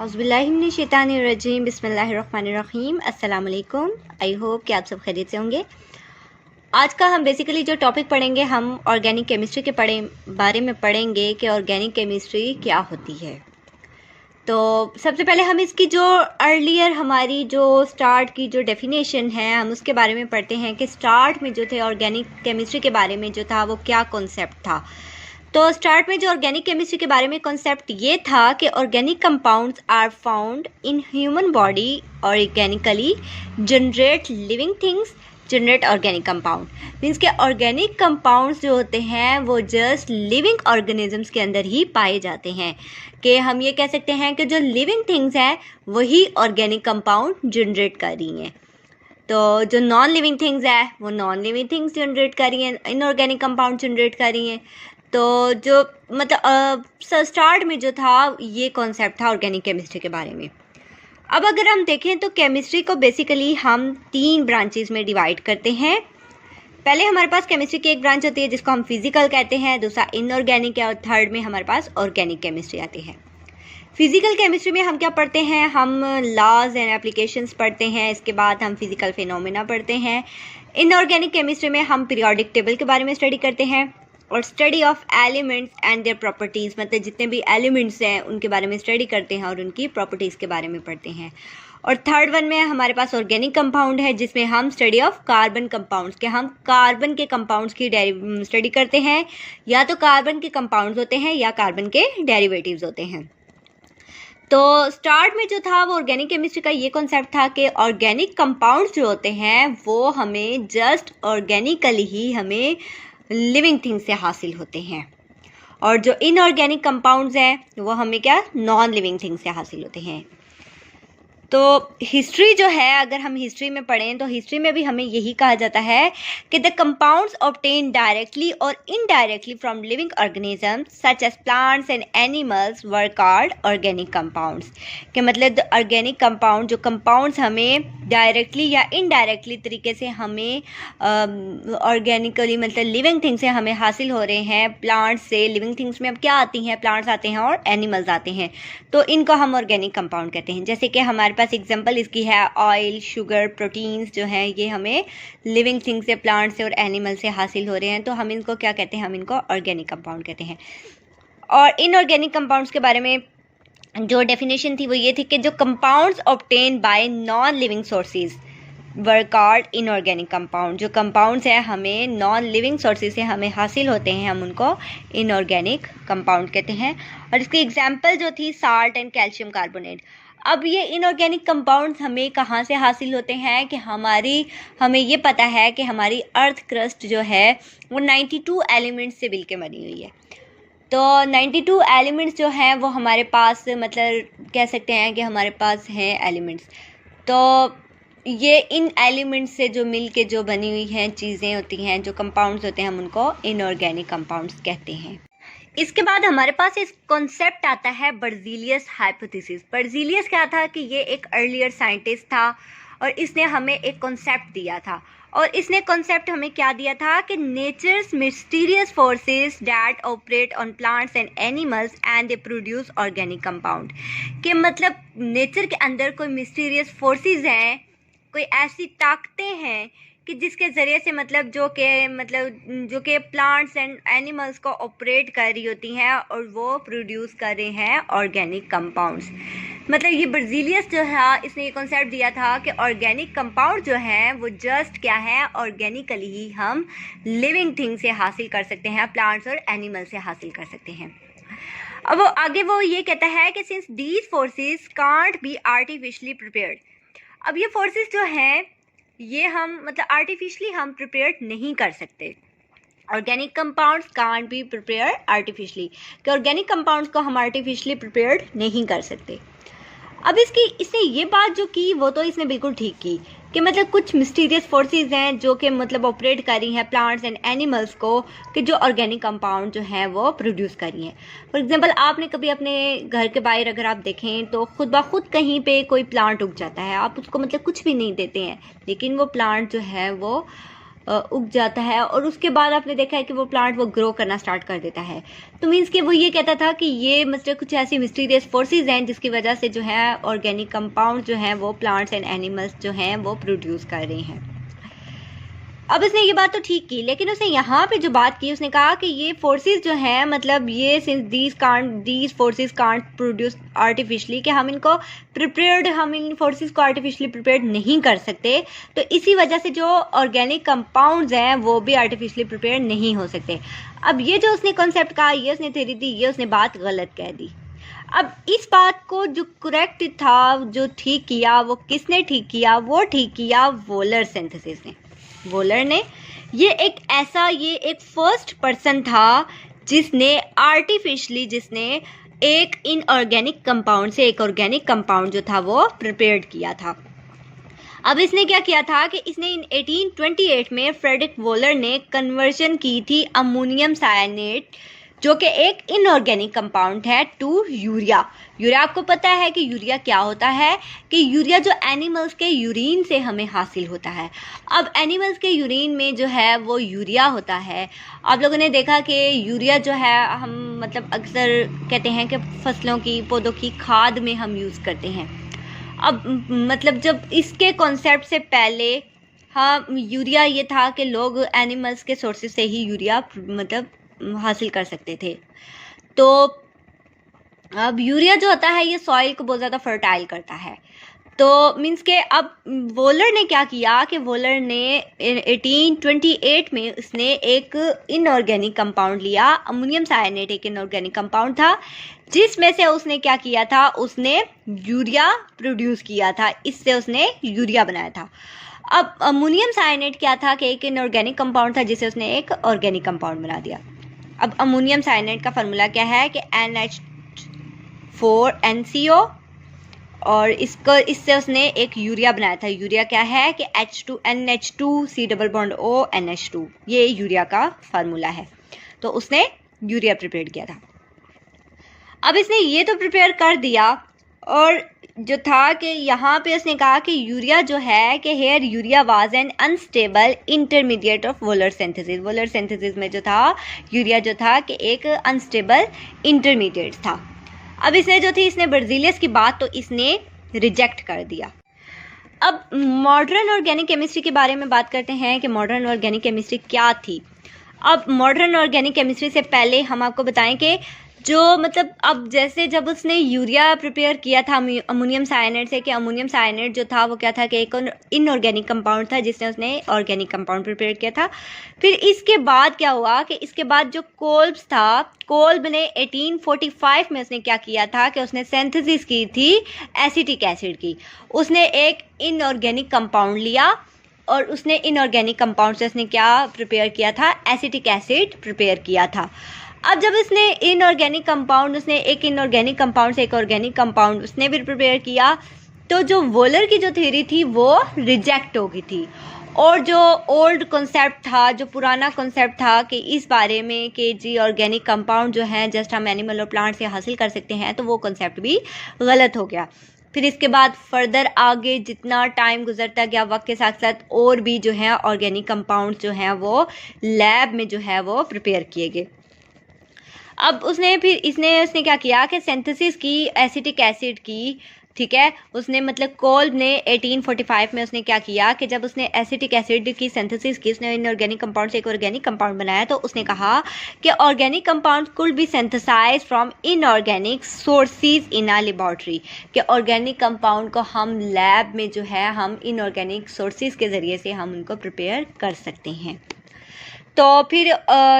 औज़ुबिल्लाहिमिनश्शैतानिर्रजीम बिस्मिल्लाहिर्रहमानिर्रहीम अस्सलाम वालेकुम। आई होप कि आप सब खैरियत से होंगे। आज का हम बेसिकली जो टॉपिक पढ़ेंगे हम ऑर्गेनिक केमिस्ट्री के बारे में पढ़ेंगे कि ऑर्गेनिक केमिस्ट्री क्या होती है। तो सबसे पहले हम इसकी जो अर्लियर हमारी जो स्टार्ट की जो डेफिनेशन है हम उसके बारे में पढ़ते हैं कि स्टार्ट में जो थे ऑर्गेनिक केमिस्ट्री के बारे में जो था वो क्या कॉन्सेप्ट था। तो स्टार्ट में जो ऑर्गेनिक केमिस्ट्री के बारे में कॉन्सेप्ट ये था कि organic compounds are found in human body organically generate living things generate organic compound. Means के ऑर्गेनिक कंपाउंड्स जो होते हैं वो जस्ट लिविंग ऑर्गेनिजम्स के अंदर ही पाए जाते हैं। कि हम ये कह सकते हैं कि जो लिविंग थिंग्स हैं वही ऑर्गेनिक कंपाउंड जनरेट कर रही हैं। तो जो नॉन लिविंग थिंग्स है वो नॉन लिविंग थिंग्स जनरेट कर रही हैं, इनऑर्गेनिक कंपाउंड जनरेट कर रही हैं। तो जो मतलब स्टार्ट में जो था ये कॉन्सेप्ट था ऑर्गेनिक केमिस्ट्री के बारे में। अब अगर हम देखें तो केमिस्ट्री को बेसिकली हम 3 ब्रांचेस में डिवाइड करते हैं। पहले हमारे पास केमिस्ट्री की एक ब्रांच होती है जिसको हम फिजिकल कहते हैं, दूसरा इनऑर्गेनिक है और थर्ड में हमारे पास ऑर्गेनिक केमिस्ट्री आती है। फिजिकल केमिस्ट्री में हम क्या पढ़ते हैं, हम लॉज एंड एप्लीकेशंस पढ़ते हैं, इसके बाद हम फिजिकल फिनोमेना पढ़ते हैं। इनऑर्गेनिक केमिस्ट्री में हम पीरियोडिक टेबल के बारे में स्टडी करते हैं और study of elements and their properties, मतलब जितने भी एलिमेंट्स हैं उनके बारे में स्टडी करते हैं और उनकी प्रॉपर्टीज़ के बारे में पढ़ते हैं। और थर्ड वन में हमारे पास ऑर्गेनिक कंपाउंड है जिसमें हम स्टडी ऑफ कार्बन कंपाउंड्स के हम कार्बन के कंपाउंड्स की स्टडी करते हैं। या तो कार्बन के कंपाउंड्स होते हैं या कार्बन के डेरिवेटिव्स होते हैं। तो स्टार्ट में जो था वो ऑर्गेनिक केमिस्ट्री का ये कॉन्सेप्ट था कि ऑर्गेनिक कंपाउंड्स जो होते हैं वो हमें जस्ट ऑर्गेनिकली ही हमें लिविंग थिंग्स से हासिल होते हैं और जो इनऑर्गेनिक कंपाउंड्स हैं वो हमें क्या नॉन लिविंग थिंग्स से हासिल होते हैं। तो हिस्ट्री जो है अगर हम हिस्ट्री में पढ़ें तो हिस्ट्री में भी हमें यही कहा जाता है कि द कंपाउंड्स ऑब्टेन डायरेक्टली और indirectly from living organisms such as plants and animals were called organic compounds. कि मतलब ऑर्गेनिक कंपाउंड जो कंपाउंड्स हमें डायरेक्टली या इनडायरेक्टली तरीके से हमें ऑर्गेनिकली मतलब लिविंग थिंग्स से हमें हासिल हो रहे हैं। प्लांट्स से लिविंग थिंग्स में अब क्या आती हैं, प्लांट्स आते हैं और एनिमल्स आते हैं, तो इनको हम ऑर्गेनिक कंपाउंड कहते हैं। जैसे कि हमारे पास एग्जांपल इसकी है ऑयल, शुगर, प्रोटीन्स जो हैं ये हमें लिविंग थिंग्स से, प्लांट से और एनिमल से हासिल हो रहे हैं, तो हम इनको क्या कहते हैं, हम इनको ऑर्गेनिक कंपाउंड कहते हैं। और इनऑर्गेनिक कंपाउंड्स के बारे में जो डेफिनेशन थी वो ये थी कि जो compounds obtain bye non living sources were called inorganic compound. जो कंपाउंड्स हैं हमें नॉन लिविंग सोर्सेज से हमें हासिल होते हैं हम उनको इनऑर्गेनिक कंपाउंड कहते हैं। और इसकी एग्जांपल जो थी साल्ट एंड कैल्शियम कार्बोनेट। अब ये इनऑर्गेनिक कंपाउंड्स हमें कहाँ से हासिल होते हैं कि हमें ये पता है कि हमारी अर्थ क्रस्ट जो है वो 92 एलिमेंट्स से मिलकर बनी हुई है। तो 92 एलिमेंट्स जो हैं वो हमारे पास मतलब कह सकते हैं कि हमारे पास हैं एलिमेंट्स। तो ये इन एलिमेंट्स से जो मिल के जो बनी हुई हैं चीज़ें होती हैं, जो कंपाउंड्स होते हैं, हम उनको इनऑर्गेनिक कंपाउंड्स कहते हैं। इसके बाद हमारे पास एक कॉन्सेप्ट आता है बर्ज़ीलियस हाइपोथेसिस। बर्ज़ीलियस क्या था कि ये एक अर्लियर साइंटिस्ट था और इसने हमें एक कॉन्सेप्ट दिया था। और इसने कॉन्सेप्ट हमें क्या दिया था कि nature's mysterious forces that operate on plants and animals and they produce organic compound. कि मतलब नेचर के अंदर कोई मिस्टीरियस फोर्सेस हैं, कोई ऐसी ताकतें हैं कि जिसके ज़रिए से मतलब जो कि प्लांट्स एंड एनिमल्स को ऑपरेट कर रही होती हैं और वो प्रोड्यूस कर रहे हैं ऑर्गेनिक कंपाउंड्स। मतलब ये बर्ज़ीलियस जो है इसने ये कॉन्सेप्ट दिया था कि ऑर्गेनिक कंपाउंड जो हैं वो जस्ट क्या है, ऑर्गेनिकली ही हम लिविंग थिंग से हासिल कर सकते हैं, प्लांट्स और एनिमल से हासिल कर सकते हैं। अब आगे वो ये कहता है कि since these forces can't be artificially prepared. अब ये फोर्सेस जो हैं ये हम मतलब आर्टिफिशियली हम प्रिपेयर्ड नहीं कर सकते। Organic compounds can't be prepared artificially, कि ऑर्गेनिक कंपाउंड्स को हम आर्टिफिशियली प्रिपेयर्ड नहीं कर सकते। अब इसने ये बात जो की वो तो इसने बिल्कुल ठीक की कि मतलब कुछ मिस्टीरियस फोर्सेस हैं जो कि मतलब ऑपरेट कर रही हैं प्लांट्स एंड एनिमल्स को, कि जो ऑर्गेनिक कंपाउंड जो हैं वो प्रोड्यूस कर रही हैं। फॉर एग्जांपल आपने कभी अपने घर के बाहर अगर आप देखें तो खुद ब खुद कहीं पे कोई प्लांट उग जाता है, आप उसको मतलब कुछ भी नहीं देते हैं लेकिन वो प्लांट जो है वो उग जाता है और उसके बाद आपने देखा है कि वो प्लांट वो ग्रो करना स्टार्ट कर देता है। तो मीन्स कि वो ये कहता था कि ये मतलब कुछ ऐसी मिस्टीरियस फोर्सेस हैं जिसकी वजह से जो है ऑर्गेनिक कंपाउंड जो हैं वो प्लांट्स एंड एनिमल्स जो हैं वो प्रोड्यूस कर रहे हैं। अब उसने ये बात तो ठीक की, लेकिन उसने यहाँ पे जो बात की उसने कहा कि ये फोर्सेस जो हैं मतलब ये since these forces can't produce artificially, कि हम इनको प्रिपेयर्ड हम इन फोर्सेस को आर्टिफिशली प्रिपेयर्ड नहीं कर सकते, तो इसी वजह से जो ऑर्गेनिक कंपाउंड्स हैं वो भी आर्टिफिशली प्रिपेयर्ड नहीं हो सकते। अब ये जो उसने कॉन्सेप्ट कहा, ये उसने थ्योरी दी, ये उसने बात गलत कह दी। अब इस बात को जो करेक्ट था, जो ठीक किया, वो किसने ठीक किया? वो ठीक किया वोलर सिंथेसिस ने। वोलर ने ये एक फर्स्ट पर्सन था जिसने आर्टिफिशली एक इनऑर्गेनिक कंपाउंड से एक ऑर्गेनिक कंपाउंड जो था वो प्रिपेयर्ड किया था। अब इसने क्या किया था कि इसने इन 1828 में फ्रेडरिक वोलर ने कन्वर्जन की थी अमोनियम साइनेट, जो कि एक इनऑर्गेनिक कंपाउंड है, टू यूरिया। यूरिया आपको पता है कि यूरिया क्या होता है, कि यूरिया जो एनिमल्स के यूरिन से हमें हासिल होता है। अब एनिमल्स के यूरिन में जो है वो यूरिया होता है। आप लोगों ने देखा कि यूरिया जो है हम मतलब अक्सर कहते हैं कि फसलों की पौधों की खाद में हम यूज़ करते हैं। अब मतलब जब इसके कॉन्सेप्ट से पहले हाँ यूरिया ये था कि लोग एनिमल्स के सोर्सेज से ही यूरिया मतलब हासिल कर सकते थे। तो अब यूरिया जो होता है ये सॉइल को बहुत ज़्यादा फर्टाइल करता है। तो मीन्स के अब वोलर ने क्या किया कि वोलर ने 1828 में उसने एक इनऑर्गेनिक कंपाउंड लिया, अमोनियम साइनेट एक इनऑर्गेनिक कंपाउंड था, जिसमें से उसने क्या किया था, उसने यूरिया प्रोड्यूस किया था, इससे उसने यूरिया बनाया था। अब अमोनियम साइनेट क्या था कि एक इनऑर्गेनिक कंपाउंड था जिसे उसने एक ऑर्गेनिक कंपाउंड बना दिया। अब अमोनियम साइनेट का फार्मूला क्या है कि NH4NCO, और इससे उसने एक यूरिया बनाया था। यूरिया क्या है कि H2NH2C+O NH2, ये यूरिया का फार्मूला है। तो उसने यूरिया प्रिपेयर किया था। अब इसने ये तो प्रिपेयर कर दिया, और जो था कि यहाँ पे उसने कहा कि यूरिया जो है कि here urea was an unstable intermediate of Wohler synthesis. Wohler synthesis में जो था यूरिया जो था कि एक अनस्टेबल इंटरमीडिएट था। अब इसने बर्जीलियस की बात तो इसने रिजेक्ट कर दिया। अब मॉडर्न ऑर्गेनिक केमिस्ट्री के बारे में बात करते हैं कि मॉडर्न ऑर्गेनिक केमिस्ट्री क्या थी। अब मॉडर्न ऑर्गेनिक केमिस्ट्री से पहले हम आपको बताएं कि जो मतलब अब जैसे जब उसने यूरिया प्रिपेयर किया था अमोनियम साइनेट से, कि अमोनियम साइनेट जो था वो क्या था कि एक इनऑर्गेनिक कंपाउंड था जिसने उसने ऑर्गेनिक कंपाउंड प्रिपेयर किया था। फिर इसके बाद क्या हुआ कि इसके बाद जो कोल्ब्स था, कोल्ब ने 1845 में उसने क्या किया था कि उसने सिंथेसिस की थी एसिटिक एसिड की। उसने एक इनऑर्गेनिक कंपाउंड लिया और उसने इनऑर्गेनिक कंपाउंड से उसने क्या प्रिपेयर किया था, एसिटिक एसिड प्रिपेयर किया था। अब जब उसने एक इनऑर्गेनिक कंपाउंड से एक ऑर्गेनिक कंपाउंड उसने भी प्रिपेयर किया, तो जो वोलर की जो थ्योरी थी वो रिजेक्ट हो गई थी, और जो ओल्ड कॉन्सेप्ट था, जो पुराना कॉन्सेप्ट था कि इस बारे में कि जी ऑर्गेनिक कंपाउंड जो है जस्ट हम एनिमल और प्लांट से हासिल कर सकते हैं, तो वो कॉन्सेप्ट भी गलत हो गया। फिर इसके बाद फर्दर आगे जितना टाइम गुजरता गया वक्त के साथ साथ और भी जो है ऑर्गेनिक कंपाउंड जो हैं वो लैब में जो है वो प्रिपेयर किए गए। अब उसने क्या किया कि सिंथेसिस की एसिटिक एसिड की, ठीक है, उसने मतलब कोल्ब ने 1845 में उसने क्या किया कि जब उसने एसिटिक एसिड की सिंथेसिस की, उसने इनऑर्गेनिक कंपाउंड से एक ऑर्गेनिक कंपाउंड बनाया, तो उसने कहा कि organic compound could be synthesised from inorganic sources in a laboratory, कि ऑर्गेनिक कंपाउंड को हम लैब में जो है हम इनऑर्गेनिक सोर्सेज के ज़रिए से हम उनको प्रिपेयर कर सकते हैं। तो फिर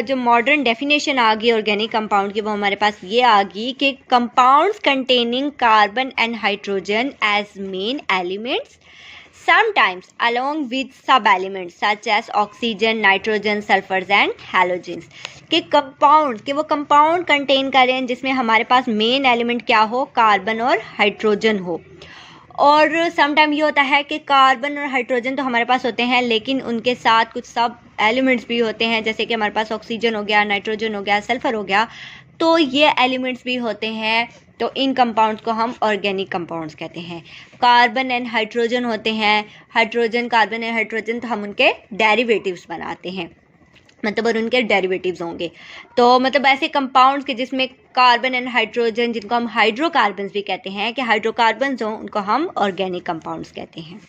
जो मॉडर्न डेफिनेशन आ गई ऑर्गेनिक कंपाउंड की, वो हमारे पास ये आ गई कि compounds containing carbon and hydrogen as main elements, sometimes along with sub elements such as oxygen, nitrogen, sulphurs and halogens, कि वो कंपाउंड कंटेन कर रहे हैं जिसमें हमारे पास मेन एलिमेंट क्या हो, कार्बन और हाइड्रोजन हो। और समटाइम ये होता है कि कार्बन और हाइड्रोजन तो हमारे पास होते हैं, लेकिन उनके साथ कुछ सब एलिमेंट्स भी होते हैं, जैसे कि हमारे पास ऑक्सीजन हो गया, नाइट्रोजन हो गया, सल्फर हो गया, तो ये एलिमेंट्स भी होते हैं। तो इन कंपाउंड्स को हम ऑर्गेनिक कंपाउंड्स कहते हैं। कार्बन एंड हाइड्रोजन होते हैं, हाइड्रोजन, कार्बन एंड हाइड्रोजन, तो हम उनके डेरिवेटिव्स बनाते हैं, मतलब और उनके डेरिवेटिव्स होंगे। तो मतलब ऐसे कंपाउंड्स के जिसमें कार्बन एंड हाइड्रोजन, जिनको हम हाइड्रोकार्बन्स भी कहते हैं, कि हाइड्रोकार्बन्स हों, उनको हम ऑर्गेनिक कंपाउंड्स कहते हैं।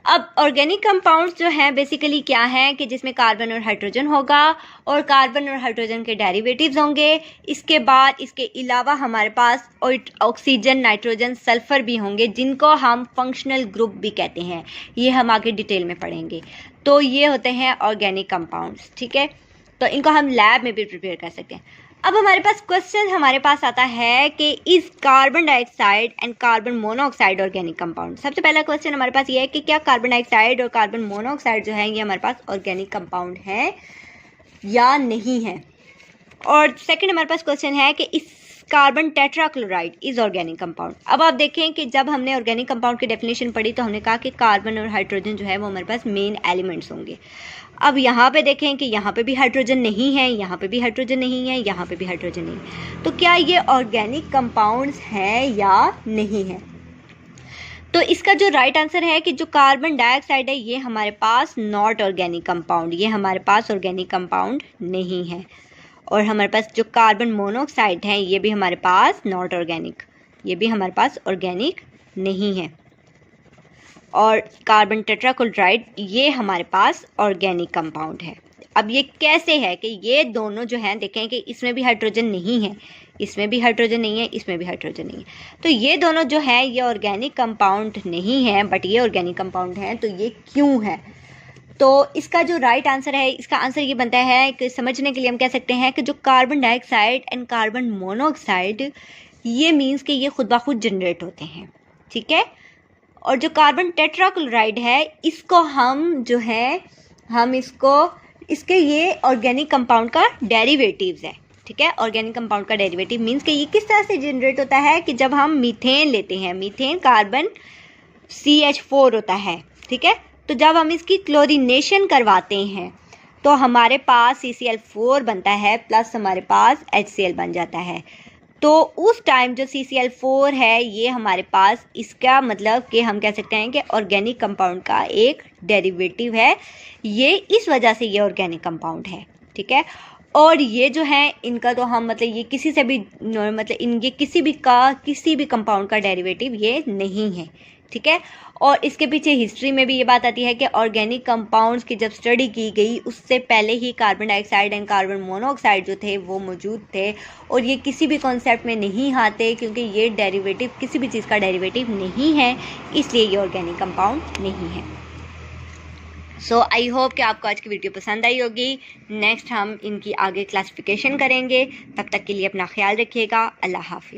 अब ऑर्गेनिक कंपाउंड्स जो हैं बेसिकली क्या हैं कि जिसमें कार्बन और हाइड्रोजन होगा और कार्बन और हाइड्रोजन के डेरिवेटिव्स होंगे। इसके बाद इसके अलावा हमारे पास ऑक्सीजन, नाइट्रोजन, सल्फर भी होंगे, जिनको हम फंक्शनल ग्रुप भी कहते हैं। ये हम आगे डिटेल में पढ़ेंगे। तो ये होते हैं ऑर्गेनिक कंपाउंड्स, ठीक है। तो इनको हम लैब में भी प्रिपेयर कर सकते हैं। अब हमारे पास क्वेश्चन हमारे पास आता है कि इस carbon dioxide and carbon monoxide organic compound. सबसे पहला क्वेश्चन हमारे पास ये है कि क्या कार्बन डाइऑक्साइड और कार्बन मोनोऑक्साइड जो है ये हमारे पास ऑर्गेनिक कंपाउंड है या नहीं है। और सेकंड हमारे पास क्वेश्चन है कि इस carbon tetrachloride is organic compound. अब आप देखें कि जब हमने ऑर्गेनिक कंपाउंड की डेफिनेशन पढ़ी तो हमने कहा कि कार्बन और हाइड्रोजन जो है वो हमारे पास मेन एलिमेंट्स होंगे। अब यहाँ पे देखें कि यहाँ पे भी हाइड्रोजन नहीं है, यहाँ पे भी हाइड्रोजन नहीं है, यहाँ पे भी हाइड्रोजन नहीं है, तो क्या ये ऑर्गेनिक कंपाउंड्स हैं या नहीं है। तो इसका जो राइट आंसर है कि जो कार्बन डाइऑक्साइड है ये हमारे पास नॉट ऑर्गेनिक कंपाउंड, ये हमारे पास ऑर्गेनिक कंपाउंड नहीं है। और हमारे पास जो कार्बन मोनोऑक्साइड है ये भी हमारे पास नॉट ऑर्गेनिक, ये भी हमारे पास ऑर्गेनिक नहीं है। और कार्बन टेट्राक्लोराइड ये हमारे पास ऑर्गेनिक कंपाउंड है। अब ये कैसे है कि ये दोनों जो हैं, देखें कि इसमें भी हाइड्रोजन नहीं है, इसमें भी हाइड्रोजन नहीं है, इसमें भी हाइड्रोजन नहीं है, तो ये दोनों जो है ये ऑर्गेनिक कंपाउंड नहीं है, बट ये ऑर्गेनिक कंपाउंड हैं। तो ये क्यों है? तो इसका जो राइट आंसर है, इसका आंसर ये बनता है कि समझने के लिए हम कह सकते हैं कि जो carbon dioxide and carbon monoxide ये मीन्स कि ये खुद ब खुद जनरेट होते हैं, ठीक है। और जो कार्बन टेट्राक्लोराइड है इसको हम जो है हम इसके ये ऑर्गेनिक कंपाउंड का डेरिवेटिव्स है, ठीक है। ऑर्गेनिक कंपाउंड का डेरिवेटिव मीन्स कि ये किस तरह से जनरेट होता है कि जब हम मीथेन लेते हैं, मीथेन कार्बन CH4 होता है, ठीक है। तो जब हम इसकी क्लोरीनेशन करवाते हैं तो हमारे पास CCl4 बनता है प्लस हमारे पास HCl बन जाता है। तो उस टाइम जो CCl4 है ये हमारे पास, इसका मतलब कि हम कह सकते हैं कि ऑर्गेनिक कंपाउंड का एक डेरिवेटिव है, ये इस वजह से ये ऑर्गेनिक कंपाउंड है, ठीक है। और ये जो है इनका तो हम मतलब ये किसी से भी मतलब इनके किसी भी कंपाउंड का डेरिवेटिव ये नहीं है, ठीक है। और इसके पीछे हिस्ट्री में भी ये बात आती है कि ऑर्गेनिक कंपाउंड्स की जब स्टडी की गई उससे पहले ही carbon dioxide and carbon monoxide जो थे वो मौजूद थे, और ये किसी भी कॉन्सेप्ट में नहीं आते क्योंकि ये डेरिवेटिव किसी भी चीज़ का डेरिवेटिव नहीं है, इसलिए ये ऑर्गेनिक कंपाउंड नहीं है। सो आई होप कि आपको आज की वीडियो पसंद आई होगी। नेक्स्ट हम इनकी आगे क्लासिफिकेशन करेंगे, तब तक के लिए अपना ख्याल रखिएगा। अल्लाह हाफिज़।